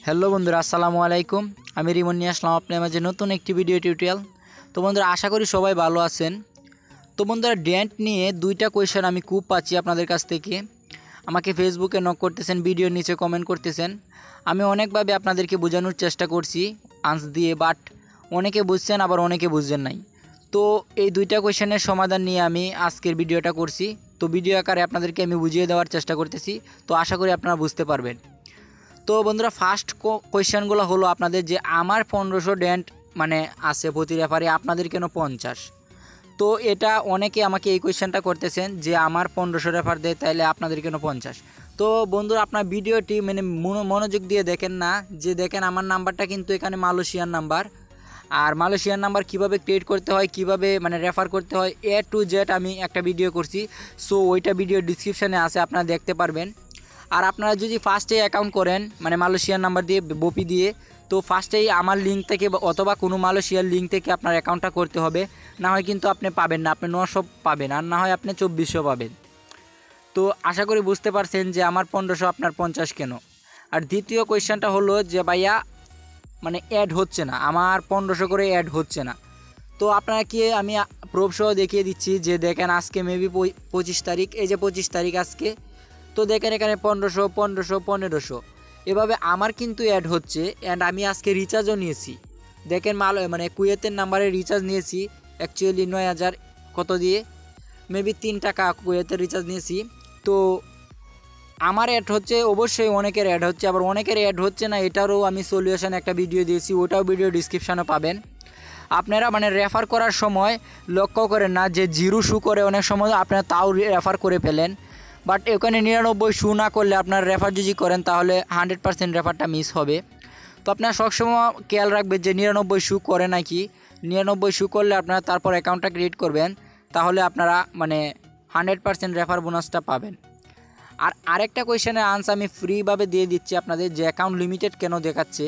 Hello বন্ধুরা, আসসালামু আলাইকুম। আমি রিমন নিয়ে আসলাম আপনার মাঝে নতুন একটি ভিডিও টিউটোরিয়াল। তো বন্ধুরা, আশা করি সবাই ভালো আছেন। তো বন্ধুরা, ডেন্ট নিয়ে দুইটা কোয়েশ্চেন আমি খুব পাচ্ছি আপনাদের কাছ থেকে। আমাকে ফেসবুকে নক করতেছেন, ভিডিওর নিচে কমেন্ট করতেছেন। আমি অনেকভাবে আপনাদেরকে বোঝানোর চেষ্টা করছি আনসার দিয়ে, বাট অনেকে বুঝছেন আবার অনেকে বুঝছেন নাই। তো এই দুইটা কোয়েশ্চেনের সমাধান নিয়ে আমি আজকের ভিডিওটা করছি। তো ভিডিও আকারে আপনাদেরকে আমি বুঝিয়ে দেওয়ার চেষ্টা করতেছি। তো আশা করি আপনারা বুঝতে পারবেন। তো বন্ধুরা, ফার্স্ট কোয়েশ্চেনগুলো হলো আপনাদের যে আমার 1500 ডেন্ট মানে আছে প্রতি রেফারে, আপনাদের কেন 50? তো এটা অনেকে আমাকে এই কোয়েশ্চেনটা করতেছেন যে আমার 1500 রেফার দেয়, তাইলে আপনাদের কেন 50? তো বন্ধুরা, আপনার ভিডিওটি মানে মনোযোগ দিয়ে দেখেন না, যে দেখেন আমার নাম্বারটা কিন্তু এখানে মালয়েশিয়ান নাম্বার। আর মালয়েশিয়ান নাম্বার কিভাবে ক্রিয়েট করতে হয়, কিভাবে মানে রেফার করতে হয়, A to Z আমি একটা ভিডিও করছি। সো ওইটা ভিডিও ডিসক্রিপশানে আছে, আপনারা দেখতে পারবেন। আর আপনারা যদি ফার্স্টে অ্যাকাউন্ট করেন মানে মালয়েশিয়ান নাম্বার দিয়ে বপি দিয়ে, তো ফার্স্টেই আমার লিঙ্ক থেকে অথবা কোনো মালয়েশিয়ার লিঙ্ক থেকে আপনার অ্যাকাউন্টটা করতে হবে। না হয় কিন্তু আপনি পাবেন না, আপনি 900 পাবেন, আর না হয় আপনি 2400 পাবেন। তো আশা করি বুঝতে পারছেন যে আমার 1500 আপনার 50 কেন। আর দ্বিতীয় কোয়েশ্চেনটা হলো যে ভাইয়া মানে অ্যাড হচ্ছে না, আমার 1500 করে অ্যাড হচ্ছে না। তো আপনারা কি আমি প্রুফ সহ দেখিয়ে দিচ্ছি যে দেখেন আজকে মেবি 25 তারিখ, এই যে 25 তারিখ আজকে। তো দেখেন এখানে 1500 1500 1500 এভাবে আমার কিন্তু অ্যাড হচ্ছে। অ্যান্ড আমি আজকে রিচার্জও নিয়েছি, দেখেন মানে কুয়েতের নাম্বারে রিচার্জ নিয়েছি অ্যাকচুয়ালি 9000 কত দিয়ে, মেবি 3 টাকা কুয়েতের রিচার্জ নিয়েছি। তো আমার অ্যাড হচ্ছে, অবশ্যই অনেকের অ্যাড হচ্ছে, আবার অনেকের অ্যাড হচ্ছে না। এটারও আমি সলিউশন একটা ভিডিও দিয়েছি, ওটাও ভিডিও ডিসক্রিপশানে পাবেন। আপনারা মানে রেফার করার সময় লক্ষ্য করেন না যে জিরো শু করে, অনেক সময় আপনারা তাও রেফার করে ফেলেন। বাট এখানে 99 শু না করলে আপনার রেফার যদি করেন তাহলে 100% রেফারটা মিস হবে। তো আপনারা সবসময় খেয়াল রাখবেন যে 99 শু করে নাকি। 99 শু করলে আপনারা তারপর অ্যাকাউন্টটা ক্রিয়েট করবেন, তাহলে আপনারা মানে 100% রেফার বোনাসটা পাবেন। আর আরেকটা কোয়েশ্চেনের আনসার আমি ফ্রিভাবে দিয়ে দিচ্ছি আপনাদের, যে অ্যাকাউন্ট লিমিটেড কেন দেখাচ্ছে।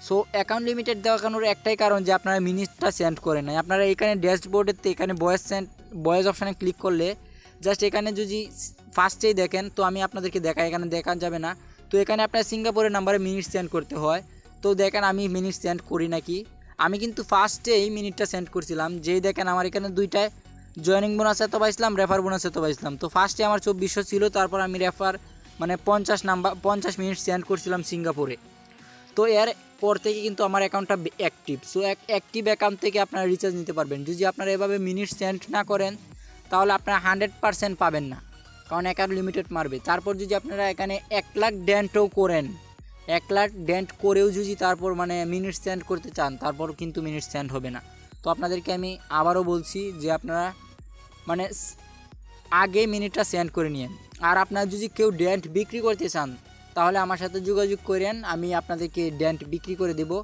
সো অ্যাকাউন্ট লিমিটেড দেখানোর একটাই কারণ যে আপনারা মিনিটটা সেন্ড করে নেয়। আপনারা এখানে ড্যাশবোর্ডেতে এখানে ভয়েস অপশানে ক্লিক করলে জাস্ট এখানে যদি ফার্স্টেই দেখেন, তো আমি আপনাদেরকে দেখাই, এখানে দেখা যাবে না। তো এখানে আপনার সিঙ্গাপুরের নাম্বারে মিনিট সেন্ড করতে হয়। তো দেখেন আমি মিনিট সেন্ড করি নাকি, আমি কিন্তু ফার্স্টেই মিনিটটা সেন্ড করছিলাম। যেই দেখেন আমার এখানে দুইটায় জয়েনিং বোনাস এত পাইছিলাম, রেফার বোনাস এত পাইছিলাম। তো ফার্স্টে আমার 2400 ছিল, তারপর আমি রেফার মানে 50 মিনিট সেন্ড করছিলাম সিঙ্গাপুরে। তো এর পর থেকে কিন্তু আমার অ্যাকাউন্টটা অ্যাক্টিভ। সো অ্যাক্টিভ অ্যাকাউন্ট থেকে আপনারা রিচার্জ নিতে পারবেন। যদি আপনারা এভাবে মিনিট সেন্ড না করেন তাহলে আপনারা 100% পাবেন না, কারণ অ্যাকাউন্ট লিমিটেড মারবে। তারপর যদি আপনারা এখানে 1 লাখ ডেন্টও করেন, 1 লাখ ডেন্ট করেও যদি তারপর মানে মিনিট সেন্ড করতে চান, তারপর কিন্তু মিনিট সেন্ড হবে না। তো আপনাদেরকে আমি আবারও বলছি যে আপনারা মানে আগে মিনিটটা সেন্ড করে নিন। আর আপনারা যদি কেউ ডেন্ট বিক্রি করতে চান তাহলে আমার সাথে যোগাযোগ করেন, আমি আপনাদেরকে ডেন্ট বিক্রি করে দেবো।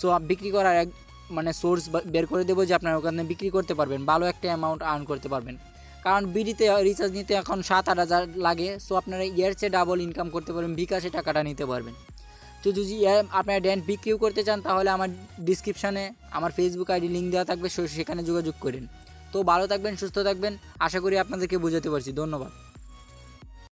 সো বিক্রি করার এক মানে সোর্স বের করে দেবো, যে আপনারা ওখানে বিক্রি করতে পারবেন, ভালো একটা অ্যামাউন্ট আর্ন করতে পারবেন। কারণ বিডিতে রিচার্জ নিতে এখন 7-8 হাজার লাগে। সো আপনারা এর চেয়ে ডাবল ইনকাম করতে পারবেন, বিকাশে টাকাটা নিতে পারবেন। তো যদি আপনারা ডেন্ট বিক্রিও করতে চান তাহলে আমার ডিসক্রিপশানে আমার ফেসবুক আইডি লিঙ্ক দেওয়া থাকবে, সেখানে যোগাযোগ করেন। তো ভালো থাকবেন, সুস্থ থাকবেন, আশা করি আপনাদেরকে বোঝাতে পারছি। ধন্যবাদ।